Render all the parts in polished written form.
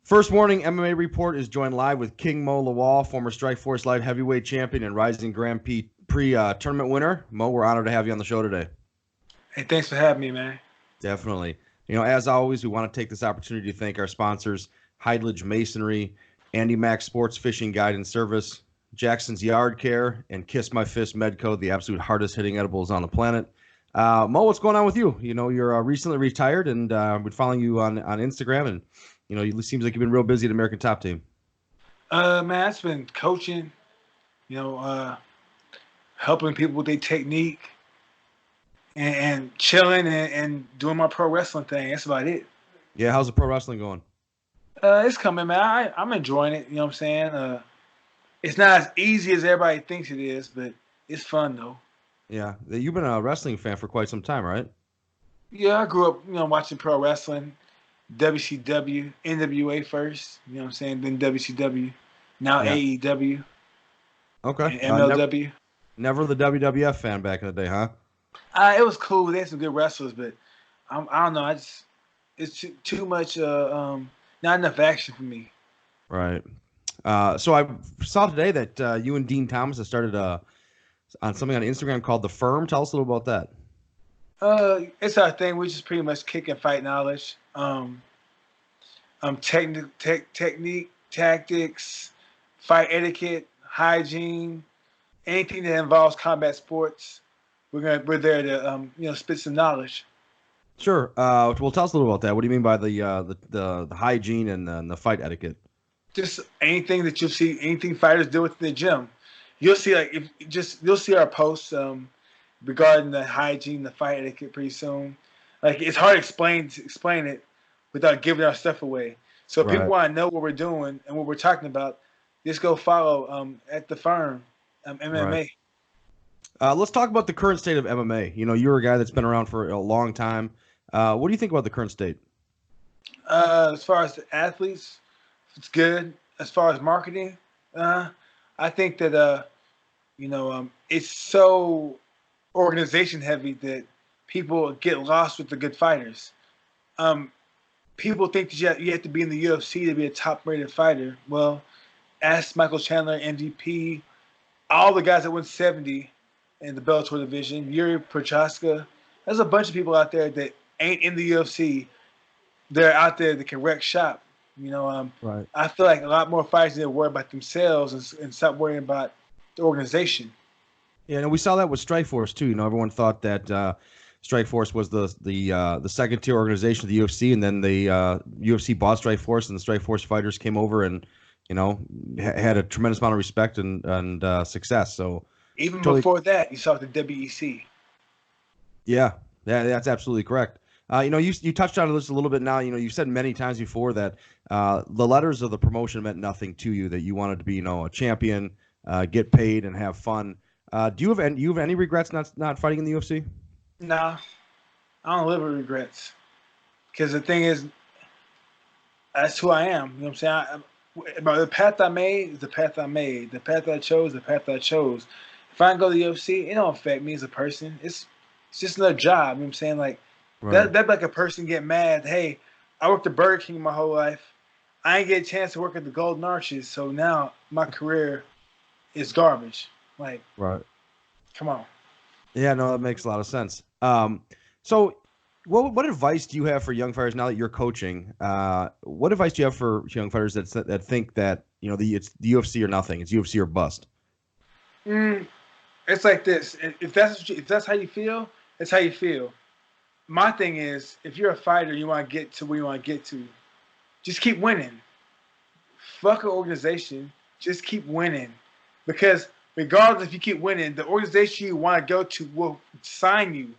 First Morning MMA Report is joined live with King Mo Lawal, former Strikeforce light heavyweight champion and rising Grand Prix tournament winner. Mo, we're honored to have you on the show today. Hey, thanks for having me, man. Definitely. As always, we want to take this opportunity to thank our sponsors, Heidledge Masonry, Andy Mack Sports Fishing Guide and Service, Jackson's Yard Care, and Kiss My Fist Medco, the absolute hardest hitting edibles on the planet. Mo, what's going on with you? You're recently retired, and we're following you on Instagram, and it seems like you've been real busy at American Top Team. Man, it's been coaching, helping people with their technique, and chilling and doing my pro wrestling thing. That's about it. Yeah, how's the pro wrestling going? It's coming, man. I'm enjoying it. You know what I'm saying? It's not as easy as everybody thinks it is, but it's fun though. Yeah, you've been a wrestling fan for quite some time, right? Yeah, I grew up, watching pro wrestling, WCW, NWA first. You know what I'm saying? Then WCW, now AEW. Okay. And MLW. Never the WWF fan back in the day, huh? It was cool. They had some good wrestlers, but I don't know. It's too much. Not enough action for me. Right. So I saw today that you and Dean Thomas have started on something on Instagram called The Firm. Tell us a little about that. It's our thing. We just pretty much kick and fight knowledge. Technique, tactics, fight etiquette, hygiene, anything that involves combat sports. We're there to spit some knowledge. Sure. Well, tell us a little about that. What do you mean by the hygiene and the fight etiquette? Just anything that you'll see, anything fighters do with the gym. You'll see you'll see our posts regarding the hygiene, the fight etiquette pretty soon. Like it's hard to explain it without giving our stuff away. So if people want to know what we're doing and what we're talking about, just go follow at The Firm MMA. Right. Let's talk about the current state of MMA. You're a guy that's been around for a long time. What do you think about the current state? As far as the athletes, it's good. As far as marketing, I think that it's so organization heavy that people get lost with the good fighters. People think that you have to be in the UFC to be a top-rated fighter. Well, ask Michael Chandler, MVP, all the guys that won 70 in the Bellator division, Yuri Prochaska. There's a bunch of people out there that ain't in the UFC. They're out there that can wreck shop. Right. I feel like a lot more fighters need to worry about themselves and stop worrying about the organization. Yeah, and we saw that with Strikeforce too. Everyone thought that Strikeforce was the second tier organization of the UFC, and then the UFC bought Strikeforce, and the Strikeforce fighters came over and had a tremendous amount of respect and success. So even before that, you saw the WEC. Yeah, that's absolutely correct. You touched on this a little bit now. You've said many times before that the letters of the promotion meant nothing to you, that you wanted to be, a champion, get paid, and have fun. Do you have any regrets not fighting in the UFC? Nah, I don't live with regrets. Because the thing is, that's who I am. You know what I'm saying? The path I made is the path I made. The path I chose, the path I chose. If I go to the UFC, it don't affect me as a person. It's just another job. You know what I'm saying? Like, right. That like a person get mad. Hey, I worked at Burger King my whole life. I ain't get a chance to work at the Golden Arches, so now my career is garbage. Like, right. Come on. Yeah, no, that makes a lot of sense. So what advice do you have for young fighters now that you're coaching? What advice do you have for young fighters that think that, it's the UFC or nothing, it's UFC or bust? It's like this. If that's how you feel, it's how you feel. My thing is, if you're a fighter, you want to get to where you want to get to, just keep winning. Fuck an organization. Just keep winning. Because regardless if you keep winning, the organization you want to go to will sign you.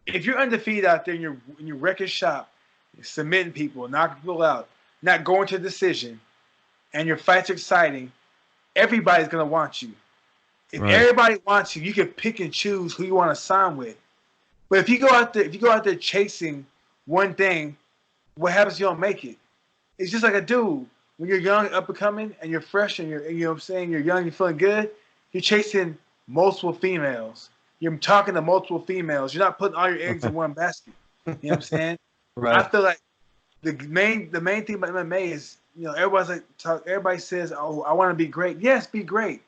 If you're undefeated out there and you're wrecking shop, you're submitting people, knocking people out, not going to a decision, and your fights are exciting, everybody's going to want you. If everybody wants you, you can pick and choose who you want to sign with. But if you go out there chasing one thing, what happens if you don't make it? It's just like a dude. When you're young, up and coming, and you're fresh, and you're young, you're feeling good, you're chasing multiple females. You're talking to multiple females. You're not putting all your eggs in one basket. You know what I'm saying? Right. I feel like the main thing about MMA is everybody's like, everybody says, "Oh, I want to be great." Yes, be great,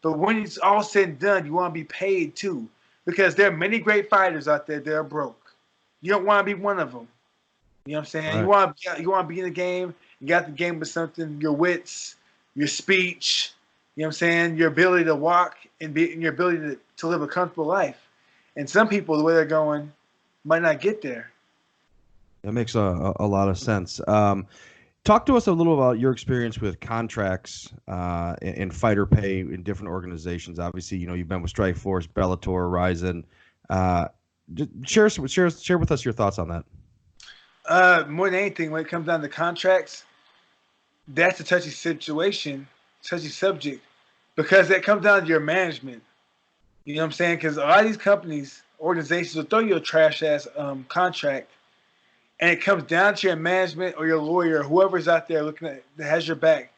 but when it's all said and done, you want to be paid too, because there are many great fighters out there that are broke. You don't want to be one of them. You know what I'm saying? Right. You want to be in the game. You got the game with something. Your wits, your speech. You know what I'm saying? Your ability to walk and your ability to live a comfortable life. And some people, the way they're going, might not get there. That makes a lot of sense. Talk to us a little about your experience with contracts and fighter pay in different organizations. Obviously, you've been with Strikeforce, Bellator, Rizin. Share with us your thoughts on that. More than anything, when it comes down to contracts, that's a touchy situation, touchy subject, because that comes down to your management. You know what I'm saying? Because a lot of these companies, organizations will throw you a trash ass contract, and it comes down to your management or your lawyer, or whoever's out there that has your back,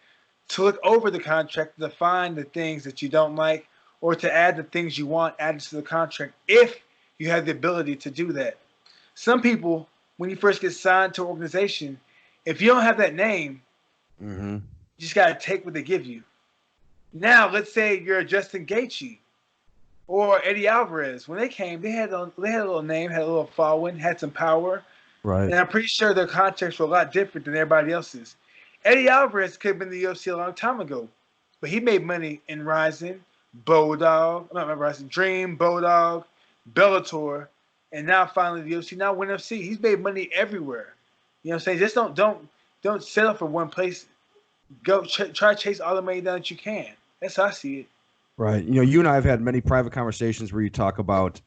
to look over the contract, to find the things that you don't like, or to add the things you want added to the contract, if you have the ability to do that. Some people, when you first get signed to an organization, if you don't have that name, you just got to take what they give you. Now, let's say you're Justin Gaethje or Eddie Alvarez. When they came, they had a little name, had a little following, had some power. Right. And I'm pretty sure their contracts were a lot different than everybody else's. Eddie Alvarez could have been in the UFC a long time ago, but he made money in Rizin, Dream, Bodog, Bellator, and now finally the UFC. Now Win FC. He's made money everywhere. You know what I'm saying? Just don't settle for one place. Go try to chase all the money down that you can. That's how I see it. Right. You and I have had many private conversations where you talk about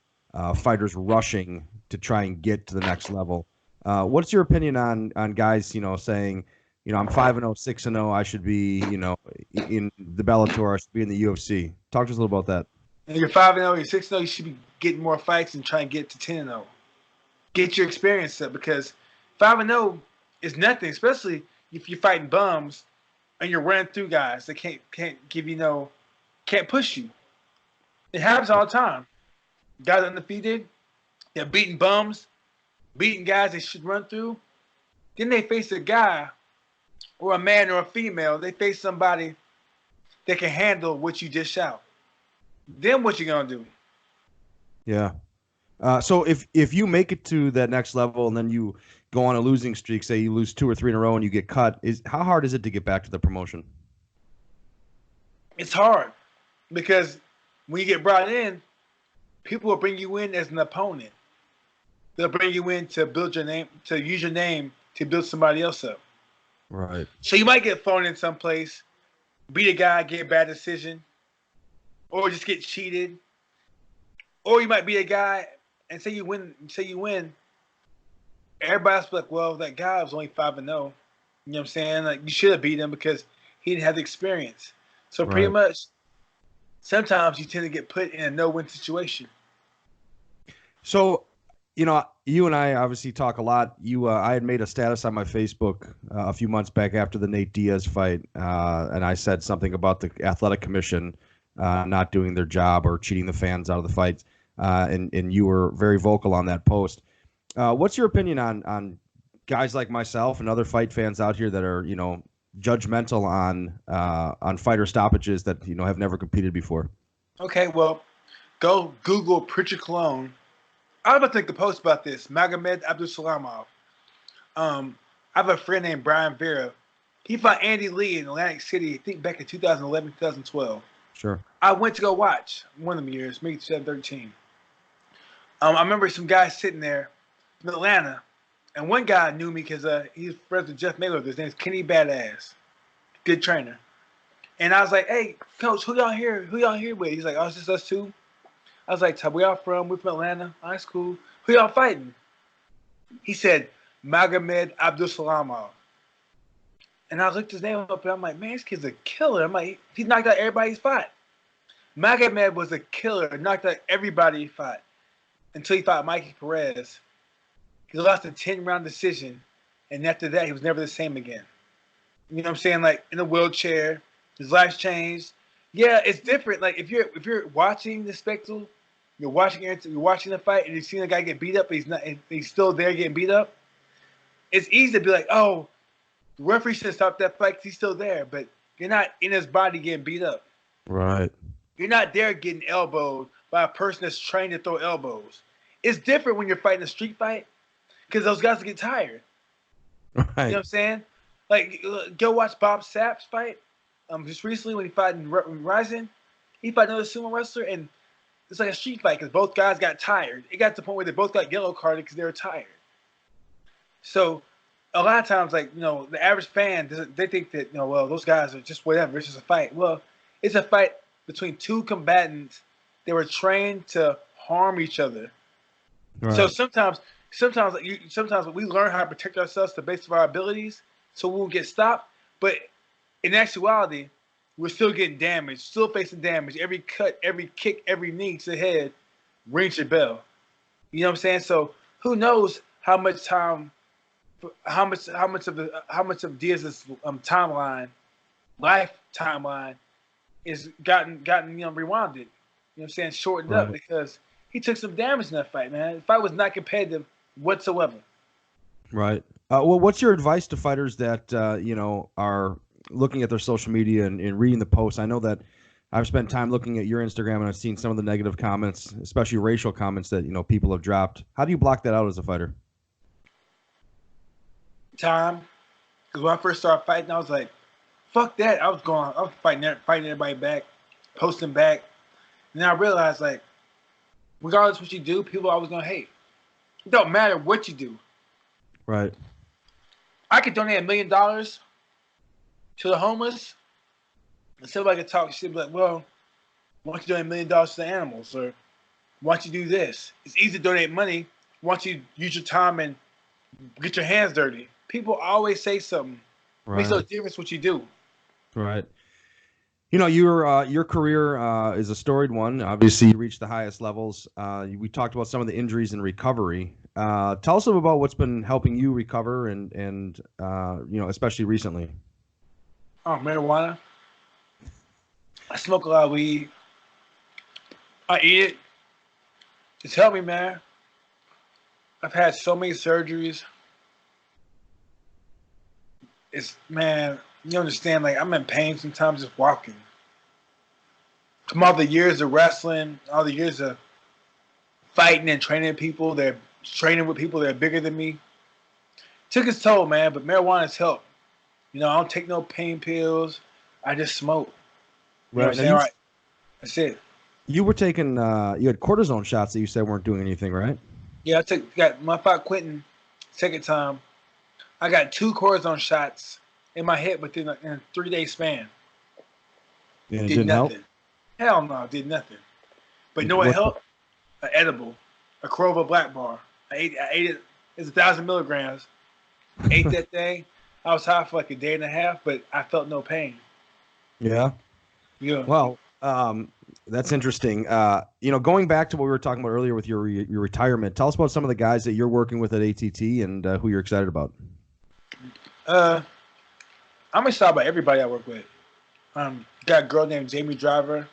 fighters rushing to try and get to the next level. What's your opinion on guys, saying, I'm 5-0, 6-0, I should be, in the Bellator, I should be in the UFC. Talk to us a little about that. And you're 5-0, you're 6-0, you should be getting more fights and try and get to 10-0. Get your experience up, because 5-0 is nothing, especially if you're fighting bums and you're running through guys that can't give you can't push you. It happens all the time. Guys undefeated, they're beating bums, beating guys they should run through. Then they face a guy or a man or a female. They face somebody that can handle what you just shout. Then what you gonna do? Yeah. So if you make it to that next level and then you go on a losing streak, say you lose 2 or 3 in a row and you get cut, how hard is it to get back to the promotion? It's hard, because when you get brought in, people will bring you in as an opponent. They'll bring you in to build your name, to use your name to build somebody else up. Right. So you might get thrown in someplace, beat a guy, get a bad decision, or just get cheated. Or you might be a guy and say you win. Everybody else be like, well, that guy was only 5-0. You know what I'm saying? Like, you should have beat him because he didn't have the experience. So pretty much, sometimes you tend to get put in a no-win situation. So, you and I obviously talk a lot. I had made a status on my Facebook a few months back after the Nate Diaz fight, and I said something about the athletic commission not doing their job or cheating the fans out of the fights, and you were very vocal on that post. What's your opinion on guys like myself and other fight fans out here that are judgmental on fighter stoppages that have never competed before? Okay, well, go Google Pritchard Cologne. I was about to make a post about this. Magomed Abdulsalamov. I have a friend named Brian Vera. He fought Andy Lee in Atlantic City, I think back in 2011, 2012. Sure. I went to go watch one of them years, maybe 2013. I remember some guys sitting there in Atlanta, and one guy knew me because he's friends with Jeff Mailer. His name's Kenny Badass. Good trainer. And I was like, hey, coach, who y'all here? Who y'all here with? He's like, oh, it's just us two. I was like, where y'all from? We're from Atlanta. Oh, that's cool. Who y'all fighting? He said, Magomed Abdulsalamov. And I looked his name up, and I'm like, man, this kid's a killer. I'm like, he knocked out everybody he's fought. Magomed was a killer, knocked out everybody he fought until he fought Mikey Perez. He lost a 10-round decision, and after that, he was never the same again. You know what I'm saying? Like, in a wheelchair, his life's changed. Yeah, it's different. Like, if you're watching the spectacle, you're watching the fight, and you've seen a guy get beat up, but he's still there getting beat up. It's easy to be like, oh, The referee should stop that fight 'cause he's still there, but you're not in his body getting beat up. Right. You're not there getting elbowed by a person that's trained to throw elbows. It's different when you're fighting a street fight because those guys get tired. Right. You know what I'm saying? Like, go watch Bob Sapp's fight. Just recently when he fought in Rizin, he fought another sumo wrestler, and it's like a street fight because both guys got tired. It got to the point where they both got yellow carded because they were tired. So a lot of times, like, the average fan, they think that, well, those guys are just whatever. It's just a fight. Well, it's a fight between two combatants that were trained to harm each other. Right. So sometimes we learn how to protect ourselves to the base of our abilities, so we won't get stopped. But in actuality, we're still getting damaged, still facing damage. Every cut, every kick, every knee to the head rings your bell. You know what I'm saying? So who knows how much time, how much of Diaz's life timeline is gotten rewinded. You know what I'm saying? Shortened up because he took some damage in that fight, man. The fight was not competitive whatsoever. Right. Well, what's your advice to fighters that are looking at their social media and reading the posts? I know that I've spent time looking at your Instagram and I've seen some of the negative comments, especially racial comments that people have dropped. How do you block that out as a fighter? Time. Because when I first started fighting, I was like, fuck that. I was fighting everybody back, posting back. And then I realized, like, regardless of what you do, people are always going to hate. It don't matter what you do. Right. I could donate $1 million to the homeless, and somebody could talk shit, be like, well, why don't you donate $1 million to the animals? Or why don't you do this? It's easy to donate money. Why don't you use your time and get your hands dirty? People always say something. Right. It makes no difference what you do. Right. Your career is a storied one. Obviously, you reached the highest levels. We talked about some of the injuries and recovery. Tell us about what's been helping you recover and especially recently. Oh, marijuana. I smoke a lot of weed. I eat it. It's helped me, man. I've had so many surgeries. You understand, like, I'm in pain sometimes just walking. From all the years of wrestling, all the years of fighting and training people, they're training with people that are bigger than me. Took its toll, man, but marijuana's helped. I don't take no pain pills. I just smoke. You know what I'm saying? Right. That's it. You were taking, you had cortisone shots that you said weren't doing anything, right? Yeah, when I fought Quentin, second time, I got 2 cortisone shots in my head within a 3-day span. And it didn't help? Hell no, it did nothing. But you know what helped? An edible, a Kroger Black Bar. I ate it. It's 1,000 milligrams. Ate that thing. I was high for like a day and a half, but I felt no pain. Yeah. Yeah. Well, that's interesting. Going back to what we were talking about earlier with your retirement, tell us about some of the guys that you're working with at ATT and who you're excited about. I'm excited about everybody I work with. Got a girl named Jamie Driver.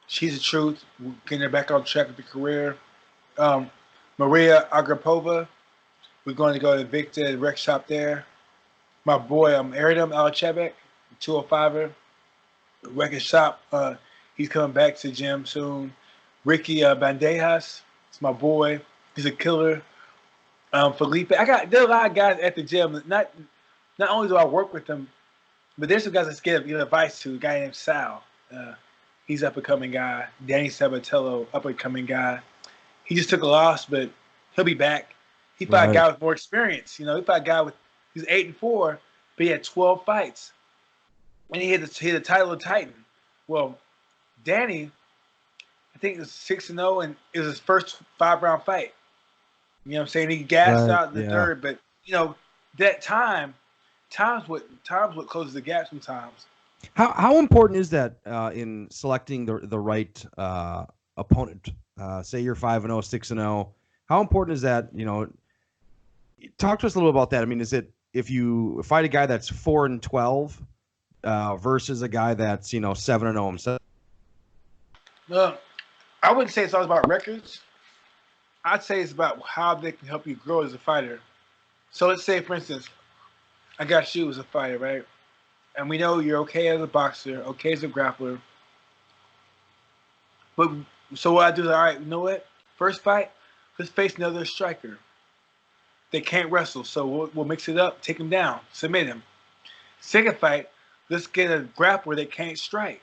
She's the truth. We're getting her back on track with the career. Maria Agrapova. We're going to go to Victor, the rec shop there. My boy, Erdem Alchebek, 205er, record shop. He's coming back to the gym soon. Ricky Bandejas, it's my boy. He's a killer. Felipe, there are a lot of guys at the gym. Not only do I work with them, but there's some guys that give advice to. A guy named Sal. He's up and coming guy. Danny Sabatello, up and coming guy. He just took a loss, but he'll be back. He fought a guy with more experience. He fought a guy he's 8-4, but he had 12 fights. And he had the title of Titan. Well, Danny, I think it was 6-0, and it was his first 5-round fight. You know what I'm saying? He gassed out in the third, but that time's what closes the gap sometimes. How important is that in selecting the right opponent? Say you're 5-0, 6-0. How important is that? Talk to us a little about that. I mean, is it if you fight a guy that's 4-12 versus a guy that's 7-0 himself? I wouldn't say it's all about records. I'd say it's about how they can help you grow as a fighter. So let's say, for instance, I got you as a fighter, right? And we know you're okay as a boxer, okay as a grappler. But so what I do is, all right, you know what? First fight, let's face another striker. They can't wrestle, so we'll mix it up, take him down, submit him. Second fight, let's get a grappler that can't strike.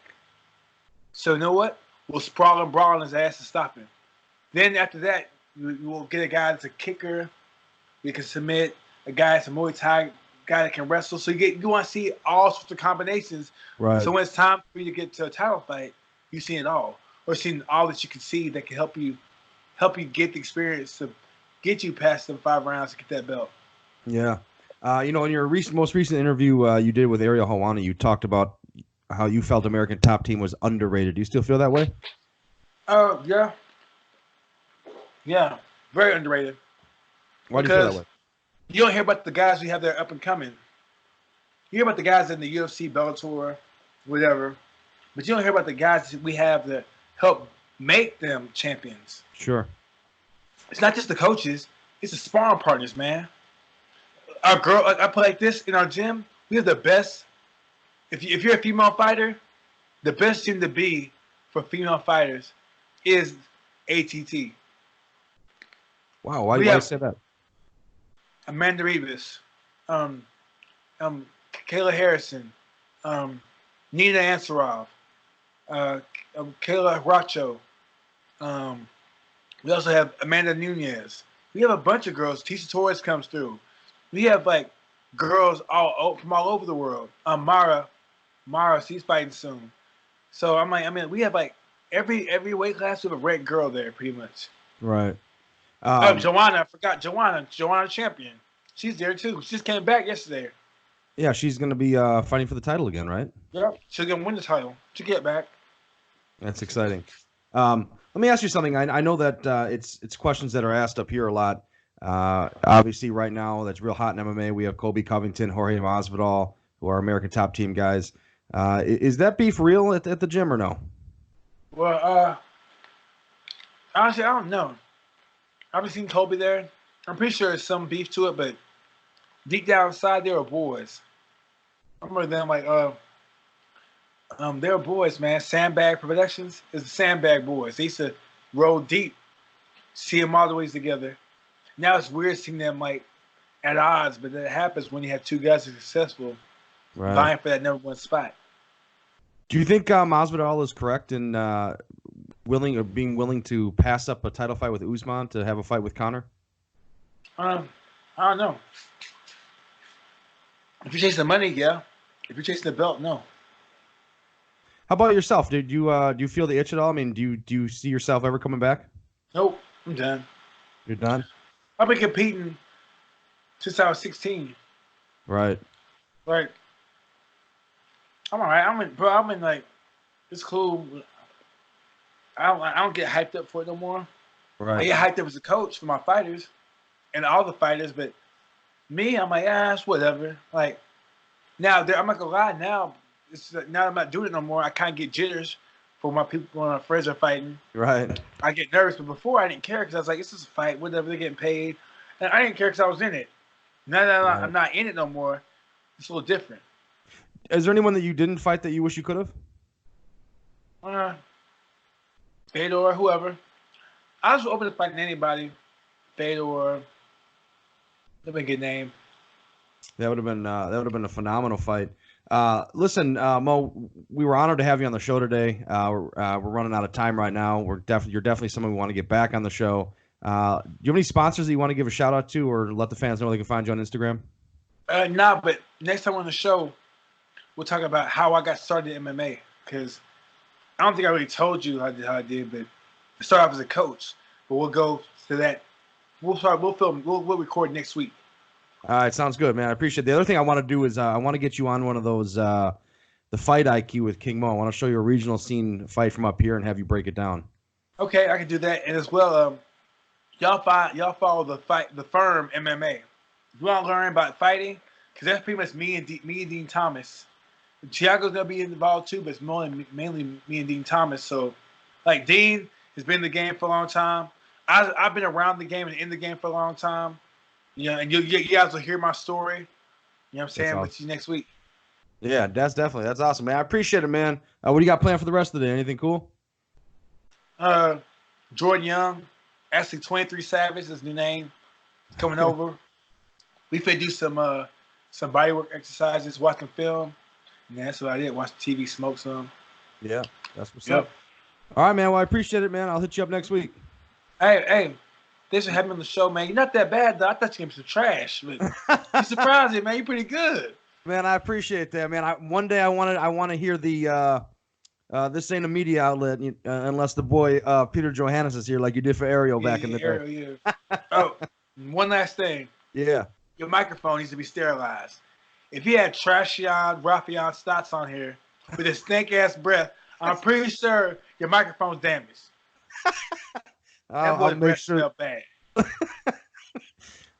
So you know what? We'll sprawl and brawl on his ass to stop him. Then after that, you will get a guy that's a kicker. We can submit a guy that's a Muay Thai guy that can wrestle. So you want to see all sorts of combinations. Right. So when it's time for you to get to a title fight, you see it all, or seeing all that you can see that can help you get the experience to get you past them 5 rounds to get that belt. Yeah. In your most recent interview you did with Ariel Helwani, you talked about how you felt American Top Team was underrated. Do you still feel that way? Yeah. Yeah. Very underrated. Why do you feel that way? You don't hear about the guys we have that are up and coming. You hear about the guys in the UFC, Bellator, whatever. But you don't hear about the guys that we have that help make them champions. Sure. It's not just the coaches. It's the sparring partners, man. I put like this in our gym. We have the best. If you're a female fighter, the best gym to be for female fighters is ATT. Wow, why do you say that? Amanda Ribas, Kayla Harrison, Nina Ansarov, Kayla Racho. We also have Amanda Nunez. We have a bunch of girls. Tisha Torres comes through. We have like girls from all over the world. Mara, she's fighting soon. So we have like every weight class we have a red girl there, pretty much. Right. Joanna, I forgot Joanna Champion. She's there too. She just came back yesterday. Yeah, she's going to be fighting for the title again, right? Yep. She's going to win the title. She'll get back. That's exciting. Let me ask you something. I know that it's questions that are asked up here a lot. Obviously, right now, that's real hot in MMA. We have Colby Covington, Jorge Masvidal, who are American Top Team guys. Is that beef real at the gym or no? Well, honestly, I don't know. I've seen Colby there. I'm pretty sure there's some beef to it, but deep down inside, they were boys. I remember them like, they were boys, man. Sandbag Productions is the Sandbag Boys. They used to roll deep, see them all the ways together. Now it's weird seeing them like at odds, but that happens when you have two guys who are successful vying for that number 1 spot. Do you think Masvidal is correct in being willing to pass up a title fight with Usman to have a fight with Conor? I don't know. If you're chasing the money, yeah. If you're chasing the belt, no. How about yourself? Do you feel the itch at all? I mean, do you see yourself ever coming back? Nope, I'm done. You're done? I've been competing since I was 16. Right. Like, I'm all right. I'm in like, it's cool. I don't get hyped up for it no more. Right. I get hyped up as a coach for my fighters and all the fighters, but me, I'm like, it's whatever. Like, now, I'm not gonna lie, now I'm not doing it no more. I kind of get jitters for my people when my friends are fighting. Right. I get nervous, but before I didn't care because I was like, this is a fight, whatever, they're getting paid. And I didn't care because I was in it. Now that I'm not in it no more, it's a little different. Is there anyone that you didn't fight that you wish you could have? Fedor, whoever. I was open to fighting anybody. Fedor. That'd be a good name. That would have been a phenomenal fight. Listen, Mo, we were honored to have you on the show today. We're running out of time right now. You're definitely someone we want to get back on the show. Do you have any sponsors that you want to give a shout out to, or let the fans know they can find you on Instagram? Nah, but next time on the show, we'll talk about how I got started in MMA, because I don't think I really told you how I did, but I started off as a coach. But we'll go to that. We'll record next week. All right, sounds good, man. I appreciate it. The other thing I want to do is I want to get you on one of those the Fight IQ with King Mo. I want to show you a regional scene fight from up here and have you break it down. Okay, I can do that. And as well, y'all follow the Firm MMA. If you want to learn about fighting, because that's pretty much me and Dean Thomas. Thiago's gonna be involved too, but it's mainly me and Dean Thomas. So, like, Dean has been in the game for a long time. I've been around the game and in the game for a long time. Yeah, and you guys will hear my story. You know what I'm saying? Awesome. With you next week. Yeah, that's awesome, man. I appreciate it, man. What do you got planned for the rest of the day? Anything cool? Jordan Young, actually 23 Savage, his new name, coming over. We finna do some bodywork exercises, watch some film. And that's what I did. Watch TV, smoke some. Yeah, that's what's up. All right, man. Well, I appreciate it, man. I'll hit you up next week. Hey, thanks for having me on the show, man. You're not that bad, though. I thought you gave me some trash, but you surprised me, man. You're pretty good. Man, I appreciate that, man. One day I want to hear the this ain't a media outlet unless the boy Peter Johannes is here, like you did for Ariel back in the day. Ariel, yeah. Oh, one last thing. Yeah. Your microphone needs to be sterilized. If you had Raphael Stotts on here with his stink ass breath, I'm pretty sure your microphone's damaged. I'll make sure. Smell bad.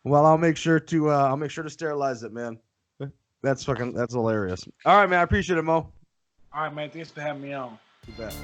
Well, I'll make sure to sterilize it, man. That's hilarious. All right, man. I appreciate it, Mo. All right, man. Thanks for having me on. You bet.